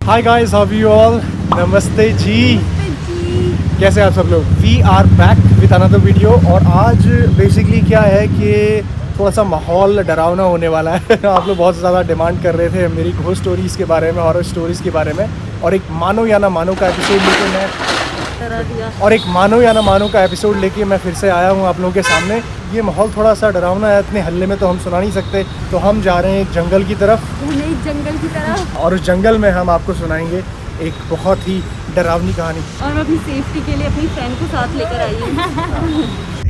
Hi guys, how you all? नमस्ते जी, कैसे हैं आप सब लोग? We are back with another video. और आज बेसिकली क्या है कि थोड़ा सा माहौल डरावना होने वाला है। आप लोग बहुत ज़्यादा डिमांड कर रहे थे मेरी घोस्ट स्टोरीज़ के बारे में, हॉरर स्टोरीज़ के बारे में, और एक मानो या ना मानो का एपिसोड लेके मैं फिर से आया हूँ आप लोगों के सामने। ये माहौल थोड़ा सा डरावना है, इतने हल्ले में तो हम सुना नहीं सकते, तो हम जा रहे हैं एक जंगल की तरफ। और उस जंगल में हम आपको सुनाएंगे एक बहुत ही डरावनी कहानी। और मैं अपनी सेफ्टी के लिए अपनी फ्रेंड को साथ लेकर आई हूँ।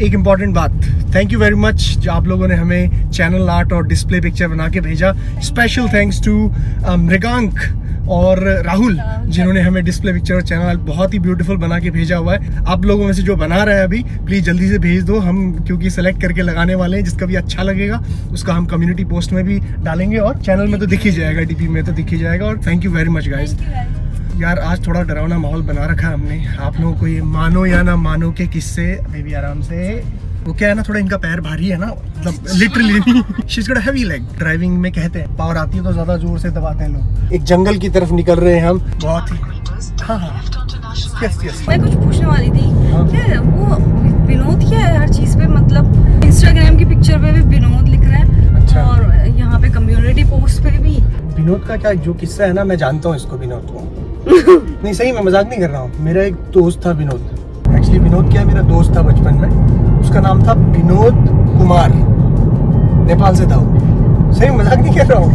एक इम्पॉर्टेंट बात, थैंक यू वेरी मच जो आप लोगों ने हमें चैनल आर्ट और डिस्प्ले पिक्चर बना के भेजा। स्पेशल थैंक्स टू मृगांक और राहुल जिन्होंने हमें डिस्प्ले पिक्चर और चैनल बहुत ही ब्यूटीफुल बना के भेजा हुआ है। आप लोगों में से जो बना रहे हैं अभी, प्लीज़ जल्दी से भेज दो, हम क्योंकि सेलेक्ट करके लगाने वाले हैं। जिसका भी अच्छा लगेगा उसका हम कम्युनिटी पोस्ट में भी डालेंगे और चैनल में तो दिख ही जाएगा, डीपी में तो दिख ही जाएगा। और thank you very much guys. यार आज थोड़ा डरावना माहौल बना रखा है हमने आप लोगों को। ये मानो या ना मानो के किस्से, बेबी आराम से। वो क्या है ना, थोड़ा इनका पैर भारी है ना, मतलब लिटरली नहीं। She's got a heavy leg. Driving में कहते हैं पावर आती है तो ज़्यादा जोर से दबाते हैं लोग। एक जंगल की तरफ निकल रहे हैं हम, बहुत ही। हाँ यस। मैं कुछ पूछने वाली थी। हाँ। क्या वो विनोद क्या है हर चीज पे? मतलब इंस्टाग्राम की पिक्चर पे भी विनोद लिख रहा है। अच्छा। और यहाँ पे कम्युनिटी पोस्ट पे भी विनोद का क्या जो किस्सा है ना, मैं जानता हूँ इसको, विनोद को। नहीं सही, मैं मजाक नहीं कर रहा हूँ। मेरा एक दोस्त था विनोद। एक्चुअली विनोद क्या है, मेरा दोस्त था बचपन में। उसका नाम था विनोद कुमार, नेपाल से था वो। सही मजाक नहीं कर रहा हूँ।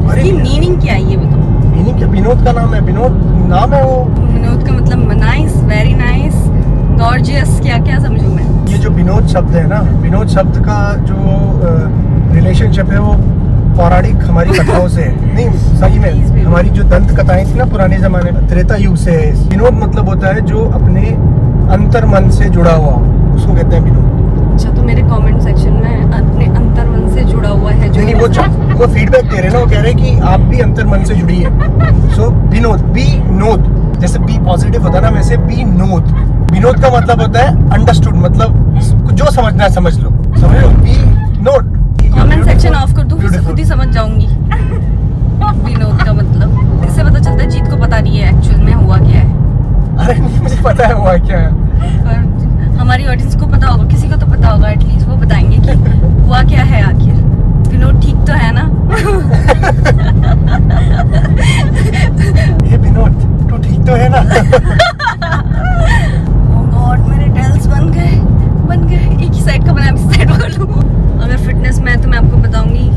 इसकी मीनिंग क्या है ये बताओ? मीनिंग क्या? विनोद का नाम है, विनोद नाम है वो। विनोद का मतलब नाइस, वेरी नाइस, गॉर्जियस, क्या क्या समझूं मैं? ये जो विनोद शब्द है ना, विनोद शब्द का जो रिलेशनशिप है वो पौराणिक हमारी कथाओं से है। नहीं सही में, हमारी जो दंत कथाएं थी ना पुराने जमाने में, त्रेता युग से है। विनोद मतलब होता है जो अपने अंतर मन से जुड़ा हुआ, उसको कहते हैं विनोद। अच्छा, तो मेरे कमेंट सेक्शन में अपने अंतर मन से जुड़ा हुआ है जो। नहीं, वो फीडबैक दे रहे हैं ना, वो कह रहे हैं कि आप भी अंतर मन से जुड़ी है। सो विनोद, बी नोद, जैसे बी पॉजिटिव होता है ना, वैसे बी नोद। विनोद का मतलब होता है अंडरस्टूड, मतलब जो समझना है समझ लो, समझ लो, be noted. Comment section off कर दूं, फिर से खुद ही समझ जाऊंगी विनोद का मतलब। इससे पता चलता है जीत को पता नहीं है एक्चुअल में हुआ क्या है। अरे नहीं, मुझे पता है हुआ क्या है। पर हमारी ऑडियंस को पता होगा, किसी को तो पता होगा, एटलीस्ट वो बताएंगे कि हुआ क्या है आखिर। विनोद ठीक तो है ना? ये विनोद तो ठीक तो है ना? ओह गॉड, मेरे टेल्स बन गए। एक ही साइड का बनाया, इस साइड कर लूं। अगर फिटनेस में है तो मैं आपको बताऊंगी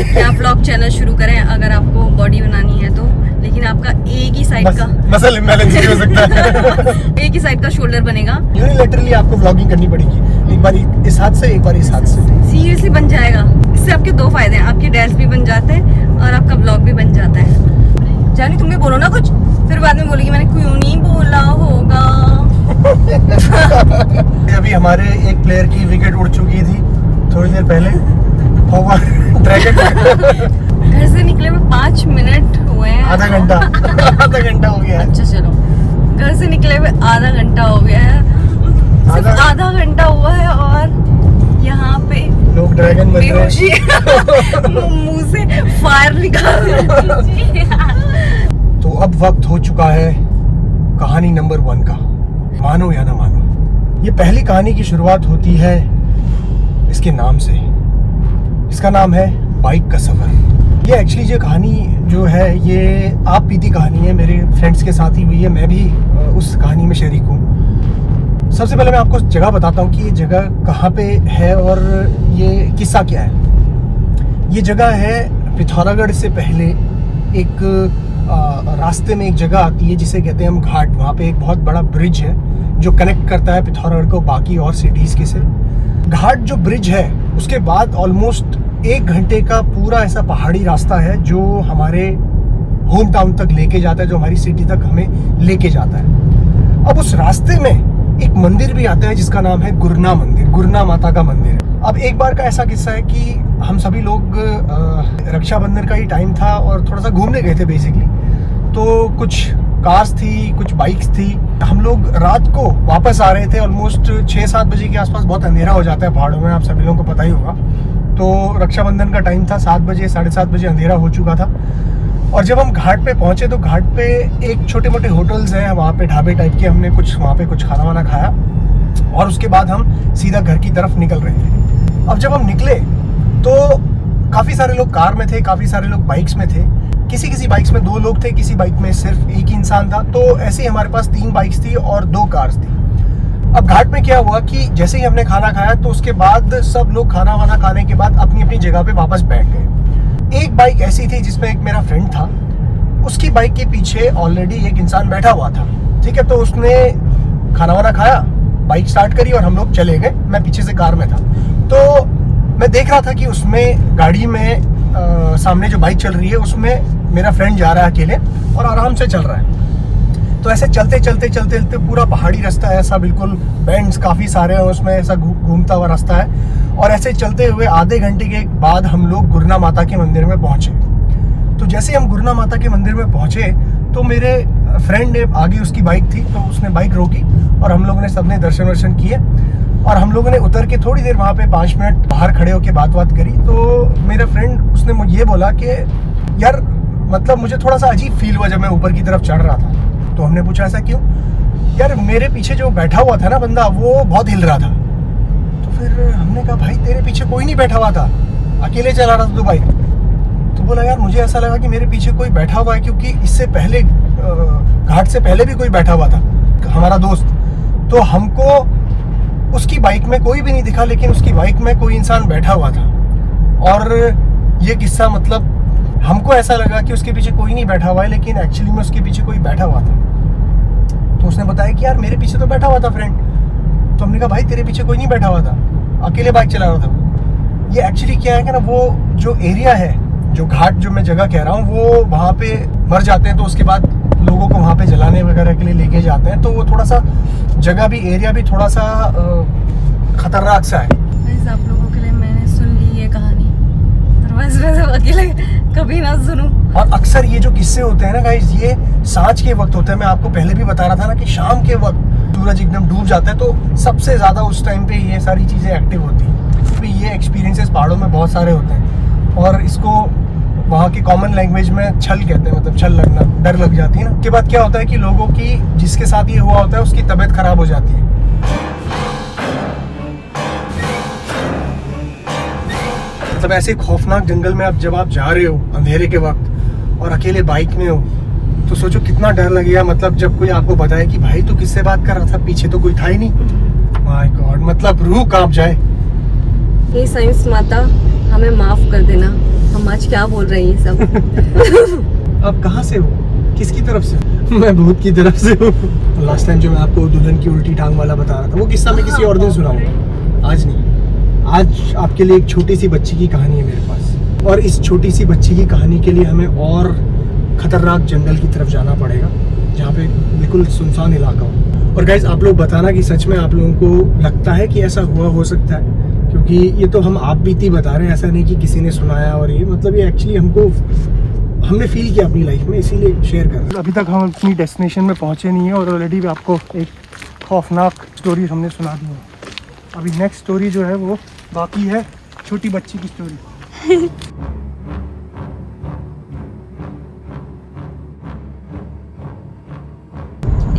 कि आप व्लॉग चैनल शुरू करें अगर आपको बॉडी बनानी है तो। लेकिन आपका एक ही साइड का मसल इम्बैलेंस भी हो सकता है। एक ही साइड का शोल्डर बनेगा। यूनिलैटरली आपको व्लॉगिंग करनी पड़ेगी, एक बार इस हाथ से, एक बार इस हाथ से। सीरियसली बन जाएगा। इससे आपके दो फायदे हैं, आपके डेल्स भी बन जाते हैं और आपका व्लॉग भी बन जाता है। जानी तुम भी बोलो ना कुछ, फिर बाद में बोलेगी मैंने क्यों नहीं बोला होगा। अभी हमारे एक प्लेयर की विकेट उड़ चुकी थी थोड़ी देर पहले। घर से निकले में 5 मिनट हुए हैं। आधा घंटा हो गया है। अच्छा चलो, घर से निकले हुए आधा घंटा हो गया है। सिर्फ आधा घंटा हुआ है और यहाँ पे लोग ड्रैगन बन रहे हैं। मुंह से फायर निकाल। तो अब वक्त हो चुका है कहानी नंबर 1 का, मानो या ना मानो। ये पहली कहानी की शुरुआत होती है इसके नाम से। इसका नाम है बाइक का सफर। ये एक्चुअली जो कहानी जो है ये आप बीती कहानी है, मेरे फ्रेंड्स के साथ ही हुई है। मैं भी उस कहानी में शरीक हूँ। सबसे पहले मैं आपको जगह बताता हूँ कि ये जगह कहाँ पे है और ये किस्सा क्या है। ये जगह है पिथौरागढ़ से पहले एक रास्ते में एक जगह आती है जिसे कहते हैं हम घाट। वहाँ पे एक बहुत बड़ा ब्रिज है जो कनेक्ट करता है पिथौरागढ़ को बाकी और सिटीज़ के से। घाट जो ब्रिज है उसके बाद ऑलमोस्ट 1 घंटे का पूरा ऐसा पहाड़ी रास्ता है जो हमारे होम टाउन तक लेके जाता है, जो हमारी सिटी तक हमें लेके जाता है। अब उस रास्ते में एक मंदिर भी आता है जिसका नाम है गुरना मंदिर, गुरना माता का मंदिर। अब एक बार का ऐसा किस्सा है कि हम सभी लोग रक्षाबंधन का ही टाइम था और थोड़ा सा घूमने गए थे बेसिकली। तो कुछ कार्स थी, कुछ बाइक्स थी। हम लोग रात को वापस आ रहे थे, ऑलमोस्ट 6-7 बजे के आसपास। बहुत अंधेरा हो जाता है पहाड़ों में, आप सभी लोगों को पता ही होगा। तो रक्षाबंधन का टाइम था, 7 बजे 7:30 बजे अंधेरा हो चुका था। और जब हम घाट पे पहुंचे तो घाट पे एक छोटे मोटे होटल्स हैं वहाँ पे, ढाबे टाइप के। हमने कुछ वहाँ पे कुछ खाना वाना खाया और उसके बाद हम सीधा घर की तरफ निकल रहे थे। अब जब हम निकले तो काफ़ी सारे लोग कार में थे, काफ़ी सारे लोग बाइक्स में थे। किसी बाइक्स में 2 लोग थे, किसी बाइक में सिर्फ एक ही इंसान था। तो ऐसे ही हमारे पास 3 बाइक्स थी और 2 कार्स थी। अब घाट में क्या हुआ कि जैसे ही हमने खाना खाया तो उसके बाद सब लोग खाना वाना खाने के बाद अपनी अपनी जगह पे वापस बैठ गए। एक बाइक ऐसी थी जिसमें एक मेरा फ्रेंड था, उसकी बाइक के पीछे ऑलरेडी एक इंसान बैठा हुआ था। ठीक है, तो उसने खाना वाना खाया, बाइक स्टार्ट करी और हम लोग चले गए। मैं पीछे से कार में था, तो मैं देख रहा था कि उसमें गाड़ी में सामने जो बाइक चल रही है उसमें मेरा फ्रेंड जा रहा है अकेले और आराम से चल रहा है। तो ऐसे चलते चलते पूरा पहाड़ी रास्ता है, ऐसा बिल्कुल बेंड्स काफ़ी सारे हैं उसमें, ऐसा घूमता हुआ रास्ता है। और ऐसे चलते हुए आधे घंटे के बाद हम लोग गुरना माता के मंदिर में पहुँचे। तो जैसे ही हम गुरना माता के मंदिर में पहुँचे तो मेरे फ्रेंड ने, आगे उसकी बाइक थी तो उसने बाइक रोकी और हम लोगों ने सबने दर्शन वर्शन किए। और हम लोगों ने उतर के थोड़ी देर वहाँ पे 5 मिनट बाहर खड़े होकर बात करी। तो मेरा फ्रेंड उसने मुझे ये बोला कि यार मतलब मुझे थोड़ा सा अजीब फील हुआ जब मैं ऊपर की तरफ चढ़ रहा था। तो हमने पूछा ऐसा क्यों? यार मेरे पीछे जो बैठा हुआ था ना बंदा, वो बहुत हिल रहा था। तो फिर हमने कहा भाई तेरे पीछे कोई नहीं बैठा हुआ था, अकेले चला रहा था तू बाइक। तो बोला यार मुझे ऐसा लगा कि मेरे पीछे कोई बैठा हुआ है, क्योंकि इससे पहले घाट से पहले भी कोई बैठा हुआ था हमारा दोस्त। तो हमको उसकी बाइक में कोई भी नहीं दिखा, लेकिन उसकी बाइक में कोई इंसान बैठा हुआ था। और ये किस्सा मतलब हमको ऐसा लगा कि उसके पीछे कोई नहीं बैठा हुआ है, लेकिन एक्चुअली में उसके पीछे कोई बैठा हुआ था। तो उसने बताया कि यार मेरे पीछे तो बैठा हुआ था फ्रेंड। तो हमने कहा भाई तेरे पीछे कोई नहीं बैठा हुआ था, अकेले बाइक चला रहा था। ये एक्चुअली क्या है कि ना, वो जो एरिया है, जो घाट जो मैं जगह कह रहा हूँ, वो वहाँ पे मर जाते हैं तो उसके बाद लोगों को वहाँ पे जलाने वगैरह के लिए लेके जाते हैं। तो वो थोड़ा सा जगह भी, एरिया भी थोड़ा सा खतरनाक सा है। आप लोगों के लिए मैंने सुन ली ये कहानी, बस अकेले कभी ना सुनूं। और अक्सर ये जो किस्से होते हैं ना गाइस, ये सांझ के वक्त होते हैं। मैं आपको पहले भी बता रहा था ना कि शाम के वक्त सूरज एकदम डूब जाता है तो सबसे ज़्यादा उस टाइम पे ये सारी चीज़ें एक्टिव होती हैं। तो ये एक्सपीरियंसेस पहाड़ों में बहुत सारे होते हैं और इसको वहाँ की कॉमन लैंग्वेज में छल कहते हैं, मतलब छल लगना, डर लग जाती है ना। उसके बाद क्या होता है कि लोगों की, जिसके साथ ये हुआ होता है, उसकी तबीयत खराब हो जाती है। मतलब ऐसे खौफनाक जंगल में जब आप जा रहे हो अंधेरे के वक्त और अकेले बाइक में हो, तो सोचो कितना डर लगेगा। मतलब जब कोई आपको बताए कि भाई तू किससे बात कर रहा था, पीछे तो कोई था ही नहीं। माय गॉड, मतलब रूह कांप जाए। ये साइंस माता हमें माफ कर देना, हम आज क्या बोल रहे हैं सब। आप कहाँ से हो, किसकी तरफ से? मैं भूत की तरफ से हूँ। लास्ट टाइम जो मैं आपको दुल्हन की उल्टी टांग वाला बता रहा था, वो किस्सा मैं किसी और दिन सुनाऊंगा, आज नहीं। आज आपके लिए एक छोटी सी बच्ची की कहानी है मेरे पास, और इस छोटी सी बच्ची की कहानी के लिए हमें और खतरनाक जंगल की तरफ जाना पड़ेगा, जहाँ पे बिल्कुल सुनसान इलाका हो। और गाइज आप लोग बताना कि सच में आप लोगों को लगता है कि ऐसा हुआ हो सकता है, क्योंकि ये तो हम आप बीती बता रहे हैं, ऐसा नहीं कि किसी ने सुनाया। और ये मतलब ये एक्चुअली हमने फील किया अपनी लाइफ में, इसीलिए शेयर कर रहे हैं। अभी तक हम अपनी डेस्टिनेशन में पहुँचे नहीं है और ऑलरेडी आपको एक खौफनाक स्टोरी हमने सुना दी है। अभी नेक्स्ट स्टोरी जो है वो बाकी है, छोटी बच्ची की स्टोरी।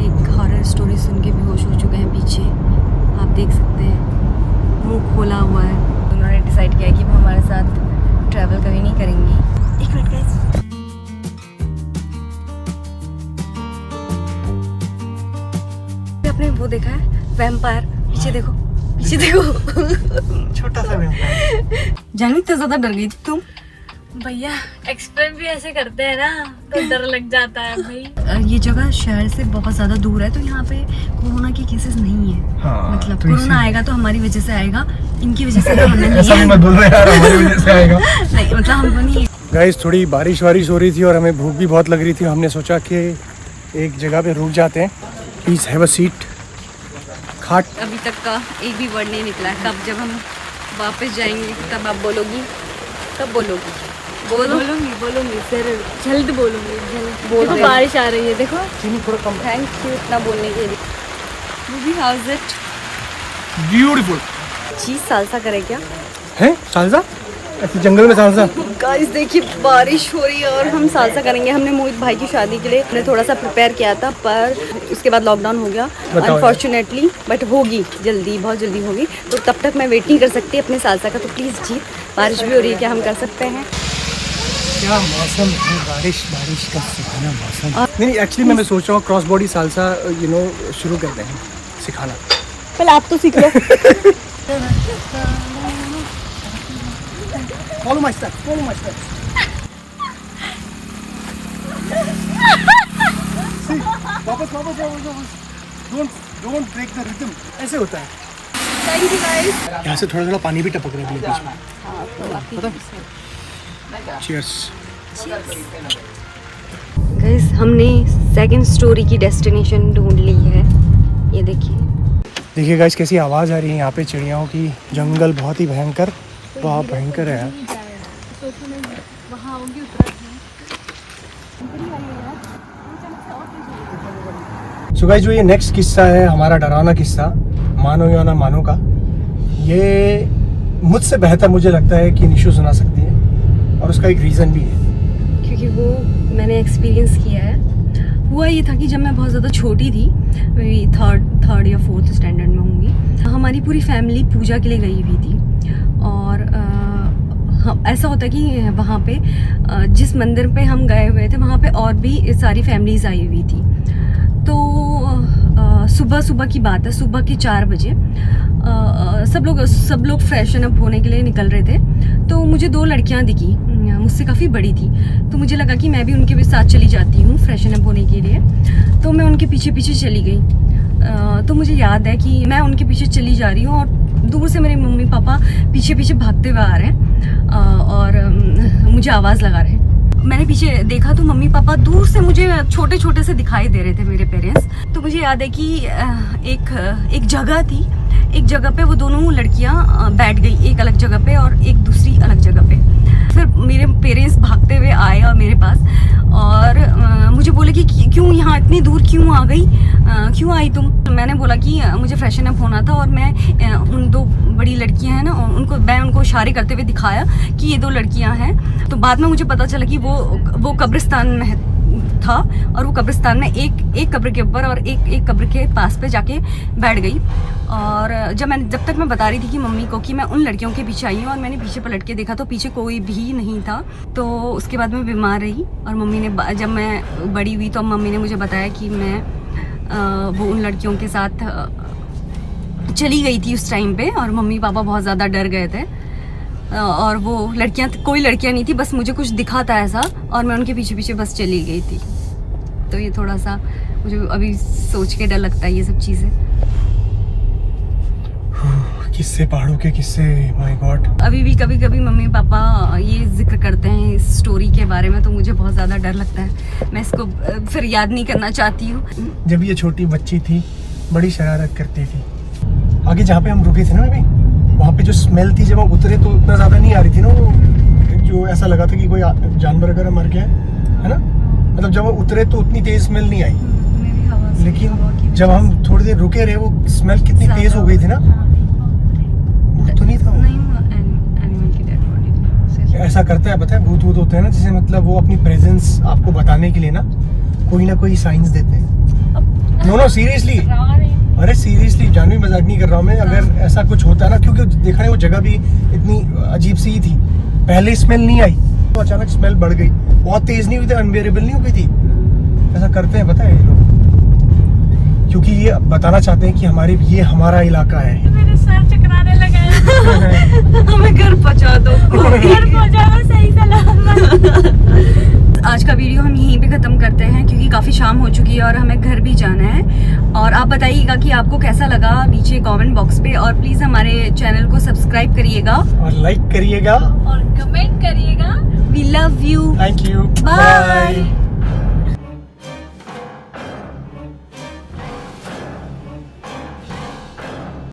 एक हॉरर स्टोरी सुन के बेहोश हो चुके हैं पीछे, आप देख सकते हैं, मुंह खोला हुआ है। उन्होंने डिसाइड किया कि वो हमारे साथ ट्रैवल कभी नहीं करेंगी। एक मिनट गाइस, आपने वो देखा है वैम्पायर? पीछे देखो, पीछे देखो। छोटा सा वैम्पायर। जानी तो ज्यादा डर गई थी तुम। भैया एक्सप्लेन भी ऐसे करते हैं ना तो डर लग जाता है भाई। ये जगह शहर से बहुत ज्यादा दूर है, तो यहाँ पे कोरोना के केसेस नहीं है। हाँ, मतलब तो कोरोना आएगा तो हमारी वजह से आएगा, इनकी वजह से तो हमें नहीं ऐसा भी मत बोल रहे यार, हमारी वजह से आएगा। नहीं मतलब हमको नहीं। गाइस थोड़ी बारिश वारिश हो रही थी और हमें भूख भी बहुत लग रही थी। हमने सोचा कि एक जगह पे रुक जाते हैं। Please have a seat. खाट अभी तक का एक भी वर्ड नहीं निकला है। कब जब हम वापस जाएंगे तब आप बोलोगी, तब बोलोगी। बोलूंगी सर, जल्द बोलूंगी, जल्द। बोल देखो रहे बारिश आ रही है, देखो। चीनी थोड़ा कम। थैंक यू इतना बोलने के लिए। Movie house it beautiful. चीज सालसा करे क्या? है सालसा? ऐसे जंगल में सालसा। गाइस देखिए बारिश हो रही है और हम सालसा करेंगे। हमने मोहित भाई की शादी के लिए हमने थोड़ा सा प्रिपेयर किया था, पर उसके बाद लॉकडाउन हो गया अनफॉर्चुनेटली, बट होगी जल्दी, बहुत जल्दी होगी। तो तब तक मैं वेट नहीं कर सकती अपने सालसा का। तो प्लीज़ जी, बारिश भी हो रही है, क्या हम कर सकते हैं? क्या मौसम है, बारिश का सुहाना मौसम। नहीं एक्चुअली मैं सोच रहा हूँ क्रॉस बॉडी सालसा शुरू कर दें सिखाना। पहले आप तो सीख लो। Follow my steps, follow my steps. See, वापस। Don't break the rhythm. ऐसे होता है। Thank you guys. यहाँ से थोड़ा पानी भी टपक रहा है बीच में। Cheers. गाइस हमने सेकंड स्टोरी की डेस्टिनेशन ढूंढ ली है। ये देखिए गाइस कैसी आवाज़ आ रही है यहाँ पे चिड़ियाओं की। जंगल बहुत ही भयंकर, बहुत भयंकर है यार। सो गाइस जो ये नेक्स्ट किस्सा है हमारा डरावना किस्सा, मानो या ना मानो का, ये मुझसे बेहतर मुझे लगता है कि निशु सुना सकती है, और उसका एक रीज़न भी है। क्योंकि वो मैंने एक्सपीरियंस किया है। हुआ ये था कि जब मैं बहुत ज़्यादा छोटी थी, थर्ड या फोर्थ स्टैंडर्ड में होंगी, हमारी पूरी फैमिली पूजा के लिए गई हुई थी। और ऐसा होता है कि वहाँ पे जिस मंदिर पे हम गए हुए थे वहाँ पे और भी सारी फैमिलीज आई हुई थी। तो सुबह की बात है, सुबह के 4 बजे सब लोग फ्रेशन अप होने के लिए निकल रहे थे। तो मुझे 2 लड़कियां दिखी, मुझसे काफ़ी बड़ी थी, तो मुझे लगा कि मैं भी उनके भी साथ चली जाती हूँ फ्रेशन अप होने के लिए। तो मैं उनके पीछे चली गई। तो मुझे याद है कि मैं उनके पीछे चली जा रही हूँ और दूर से मेरे मम्मी पापा पीछे भागते हुए आ रहे हैं और मुझे आवाज़ लगा रहे हैं। मैंने पीछे देखा तो मम्मी पापा दूर से मुझे छोटे से दिखाई दे रहे थे, मेरे पेरेंट्स। तो मुझे याद है कि एक जगह थी, एक जगह पे वो दोनों लड़कियां बैठ गई, एक अलग जगह पे और एक दूसरी अलग जगह पे। फिर मेरे पेरेंट्स भागते हुए आए और मेरे पास और मुझे बोले कि क्यों यहाँ इतनी दूर क्यों आ गई, क्यों आई तुम? मैंने बोला कि मुझे फ्रेशन अप होना था और मैं उन 2 बड़ी लड़कियां हैं ना, मैं उनको इशारे करते हुए दिखाया कि ये 2 लड़कियां हैं। तो बाद में मुझे पता चला कि वो कब्रिस्तान में था और वो कब्रिस्तान में एक कब्र के ऊपर और एक कब्र के पास पे जाके बैठ गई। और जब तक मैं बता रही थी कि मम्मी को कि मैं उन लड़कियों के पीछे आई हूँ और मैंने पीछे पलट के देखा तो पीछे कोई भी नहीं था। तो उसके बाद मैं बीमार रही और मम्मी ने, जब मैं बड़ी हुई तो मम्मी ने मुझे बताया कि मैं वो उन लड़कियों के साथ चली गई थी उस टाइम पे, और मम्मी पापा बहुत ज़्यादा डर गए थे। और वो लड़कियां, कोई लड़कियां नहीं थी, बस मुझे कुछ दिखा था ऐसा और मैं उनके पीछे बस चली गई थी। तो ये थोड़ा सा मुझे अभी सोच के डर लगता है ये सब चीज़ें। किस्से, पहाड़ों के किस्से, माय गॉड। अभी भी कभी मम्मी पापा ये जिक्र करते हैं इस स्टोरी के बारे में, तो मुझे बहुत ज़्यादा डर लगता है। मैं इसको फिर याद नहीं करना चाहती हूँ। जब ये छोटी बच्ची थी बड़ी शरारत करती थी। आगे जहाँ पे हम रुके थे ना अभी, वहाँ पे जो स्मेल थी जब हम उतरे तो उतना ज़्यादा नहीं आ रही थी ना, वो जो ऐसा लगा था कि कोई जानवर वगैरह मर गया है ना। मतलब जब हम उतरे तो उतनी तेज स्मेल नहीं आई, लेकिन जब हम थोड़ी देर रुके रहे वो स्मेल कितनी तेज हो गई थी ना। भूत तो नहीं था, ऐसा करता है पता है, भूत होते हैं ना, जिसे मतलब वो अपनी प्रेजेंस आपको बताने के लिए ना कोई साइंस देते हैं। नो सीरियसली, अरे सीरियसली, जानवी मजाक नहीं कर रहा हूँ मैं। अगर ऐसा कुछ होता है ना, क्योंकि देखा नहीं वो जगह भी इतनी अजीब सी ही थी, पहले स्मेल नहीं आई तो अचानक स्मेल बढ़ गई, बहुत तेज नहीं हुई थी, अनबेरेबल नहीं हो गई थी। ऐसा करते हैं पता है ये लोग, क्योंकि ये बताना चाहते हैं कि ये हमारा इलाका है। मेरे सर चकराने लगा है। हमें घर पहुंचा दो, घर पहुंचा दो सही सलामत। आज का वीडियो हम यहीं पे ख़त्म करते हैं क्योंकि काफ़ी शाम हो चुकी है और हमें घर भी जाना है। और आप बताइएगा कि आपको कैसा लगा नीचे कमेंट बॉक्स पे, और प्लीज़ हमारे चैनल को सब्सक्राइब करिएगा और लाइक करिएगा और कमेंट करिएगा। We love you, thank you, bye.